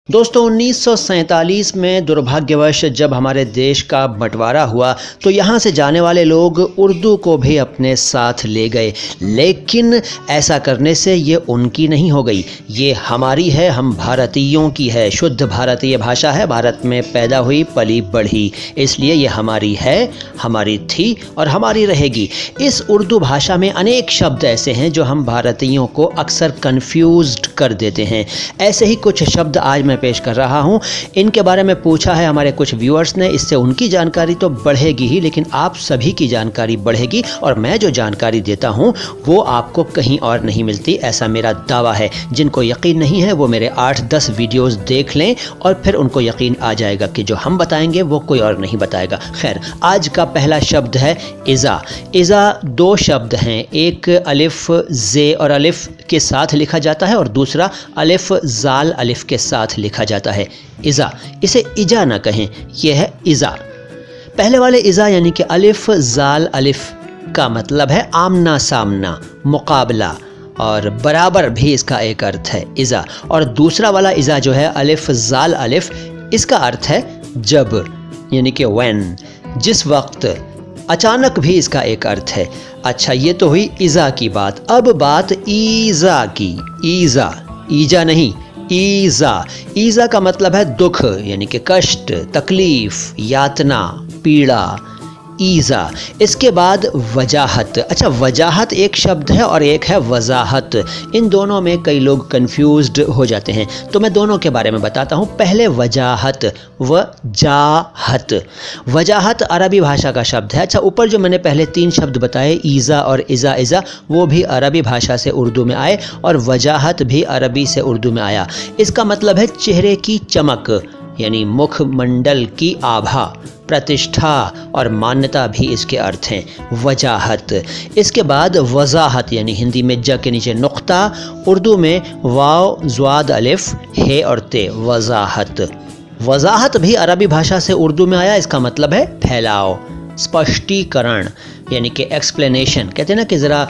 दोस्तों 1947 में दुर्भाग्यवश जब हमारे देश का बंटवारा हुआ तो यहाँ से जाने वाले लोग उर्दू को भी अपने साथ ले गए, लेकिन ऐसा करने से ये उनकी नहीं हो गई, ये हमारी है, हम भारतीयों की है। शुद्ध भारतीय भाषा है, भारत में पैदा हुई पली बढ़ी, इसलिए ये हमारी है, हमारी थी और हमारी रहेगी। इस उर्दू भाषा में अनेक शब्द ऐसे हैं जो हम भारतीयों को अक्सर कन्फ्यूज्ड कर देते हैं। ऐसे ही कुछ शब्द आज मैं पेश कर रहा हूं। इनके बारे में पूछा है हमारे कुछ व्यूअर्स ने, इससे उनकी जानकारी तो बढ़ेगी ही, लेकिन आप सभी की जानकारी बढ़ेगी और मैं जो जानकारी देता हूं वो आपको कहीं और नहीं मिलती, ऐसा मेरा दावा है। जिनको यकीन नहीं है वो मेरे 8-10 वीडियोस देख लें और फिर उनको यकीन आ जाएगा कि जो हम बताएंगे वो कोई और नहीं बताएगा। खैर, आज का पहला शब्द है इज़ा। इज़ा दो शब्द हैं, एक अलिफ जे और अलिफ के साथ लिखा जाता है और दूसरा अलिफ जाल अलिफ के साथ लिखा जाता है। इज़ा, इसे इजा ना कहें, यह है इज़ा। पहले वाले इज़ा यानी कि अलिफ जाल अलिफ का मतलब है आमना सामना, मुकाबला और बराबर भी इसका एक अर्थ है इज़ा। और दूसरा वाला इज़ा जो है अलिफ जाल अलिफ, इसका अर्थ है जब, यानी कि व्हेन, जिस वक्त। अचानक भी इसका एक अर्थ है। अच्छा, ये तो हुई इज़ा की बात। अब बात ईज़ा की। ईज़ा, ईजा नहीं, ईज़ा। ईज़ा का मतलब है दुख, यानी कि कष्ट, तकलीफ, यातना, पीड़ा। ईज़ा। इसके बाद वजाहत। अच्छा, वजाहत एक शब्द है और एक है वजाहत। इन दोनों में कई लोग कंफ्यूज्ड हो जाते हैं, तो मैं दोनों के बारे में बताता हूँ। पहले वजाहत, वजाहत। वजाहत अरबी भाषा का शब्द है। अच्छा, ऊपर जो मैंने पहले 3 शब्द बताए, ईज़ा और इज़ा इज़ा, वो भी अरबी भाषा से उर्दू में आए और वजाहत भी अरबी से उर्दू में आया। इसका मतलब है चेहरे की चमक, यानी मुखमंडल की आभा, प्रतिष्ठा और मान्यता भी इसके अर्थ हैं, वजाहत। इसके बाद वजाहत, यानी हिंदी में ज के नीचे नुक्ता, उर्दू में वाव ज़्वाद अलिफ हे और ते, वजाहत। वजाहत भी अरबी भाषा से उर्दू में आया। इसका मतलब है फैलाव, स्पष्टीकरण, यानी कि एक्सप्लेनेशन। कहते हैं ना कि ज़रा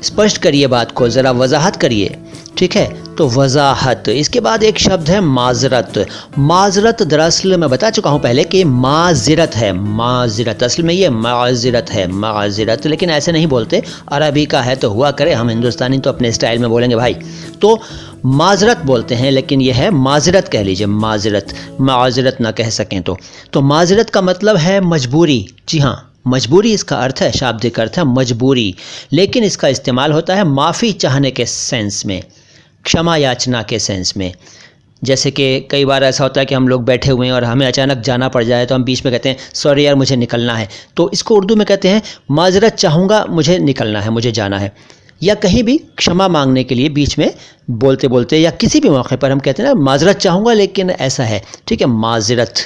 स्पष्ट करिए बात को, ज़रा वजाहत करिए, ठीक है, तो वजाहत। इसके बाद एक शब्द है माजरत। माजरत दरअसल मैं बता चुका हूँ पहले कि माजिरत है, माजिरत, असल में ये माजिरत है, माजिरत, लेकिन ऐसे नहीं बोलते। अरबी का है तो हुआ करे, हम हिंदुस्तानी तो अपने स्टाइल में बोलेंगे भाई, तो माजरत बोलते हैं, लेकिन यह है माजरत कह लीजिए, माजरत, माजरत ना कह सकें तो माजरत का मतलब है मजबूरी। जी हाँ, मजबूरी इसका अर्थ है, शाब्दिक अर्थ है मजबूरी, लेकिन इसका इस्तेमाल होता है माफ़ी चाहने के सेंस में, क्षमा याचना के सेंस में। जैसे कि कई बार ऐसा होता है कि हम लोग बैठे हुए हैं और हमें अचानक जाना पड़ जाए तो हम बीच में कहते हैं सॉरी यार मुझे निकलना है, तो इसको उर्दू में कहते हैं माजरत चाहूँगा, मुझे निकलना है, मुझे जाना है। या कहीं भी क्षमा मांगने के लिए बीच में बोलते बोलते या किसी भी मौके पर हम कहते हैं ना माजरत चाहूँगा लेकिन ऐसा है, ठीक है, माजरत।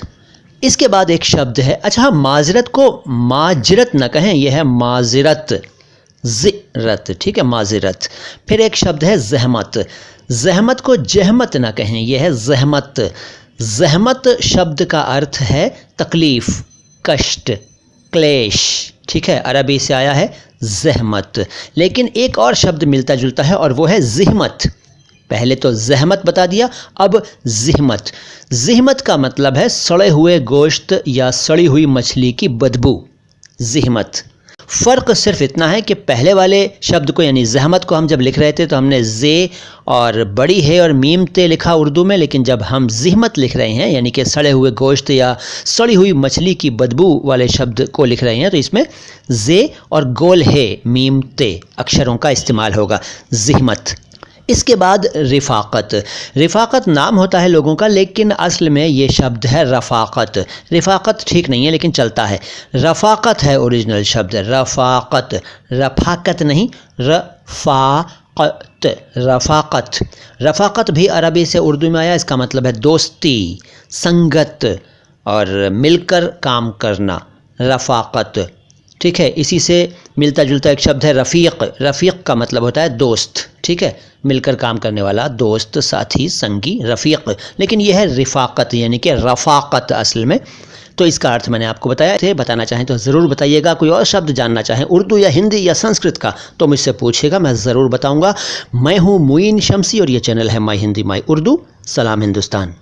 इसके बाद एक शब्द है, अच्छा हाँ, माजरत को माजरत न कहें, यह है माजरत, ज़िरत, ठीक है, माजरत। फिर एक शब्द है जहमत। जहमत को जहमत ना कहें, यह है जहमत। जहमत शब्द का अर्थ है तकलीफ़, कष्ट, क्लेश, ठीक है, अरबी से आया है जहमत। लेकिन एक और शब्द मिलता जुलता है और वो है ज़िहमत। पहले तो जहमत बता दिया, अब ज़िहमत। ज़िहमत का मतलब है सड़े हुए गोश्त या सड़ी हुई मछली की बदबू, ज़िहमत। फ़र्क सिर्फ इतना है कि पहले वाले शब्द को यानी जहमत को हम जब लिख रहे थे तो हमने जे और बड़ी है और मीम ते लिखा उर्दू में, लेकिन जब हम ज़िहमत लिख रहे हैं यानी कि सड़े हुए गोश्त या सड़ी हुई मछली की बदबू वाले शब्द को लिख रहे हैं तो इसमें जे और गोल है मीम ते अक्षरों का इस्तेमाल होगा, ज़िहमत। इसके बाद रिफ़ाक़त। रिफ़ाक़त नाम होता है लोगों का, लेकिन असल में ये शब्द है रफ़ाक़त। रिफ़ाक़त ठीक नहीं है लेकिन चलता है, रफ़ाक़त है ओरिजिनल शब्द, रफ़ाक़त, रफ़ाक़त नहीं, रफ़ाक़त, रफ़ाक़त। रफ़ाक़त भी अरबी से उर्दू में आया, इसका मतलब है दोस्ती, संगत और मिलकर काम करना, रफ़ाक़त, ठीक है। इसी से मिलता जुलता एक शब्द है रफ़ीक़। रफ़ीक़ का मतलब होता है दोस्त, ठीक है, मिलकर काम करने वाला, दोस्त, साथी, संगी, रफ़ीक़। लेकिन यह है रिफ़ाक़त यानी कि रफ़ाक़त असल में। तो इसका अर्थ मैंने आपको बताया थे, बताना चाहें तो ज़रूर बताइएगा। कोई और शब्द जानना चाहें उर्दू या हिंदी या संस्कृत का तो मुझसे पूछिएगा, मैं ज़रूर बताऊँगा। मैं हूँ मुइन शम्सी और ये चैनल है माई हिंदी माई उर्दू। सलाम हिंदुस्तान।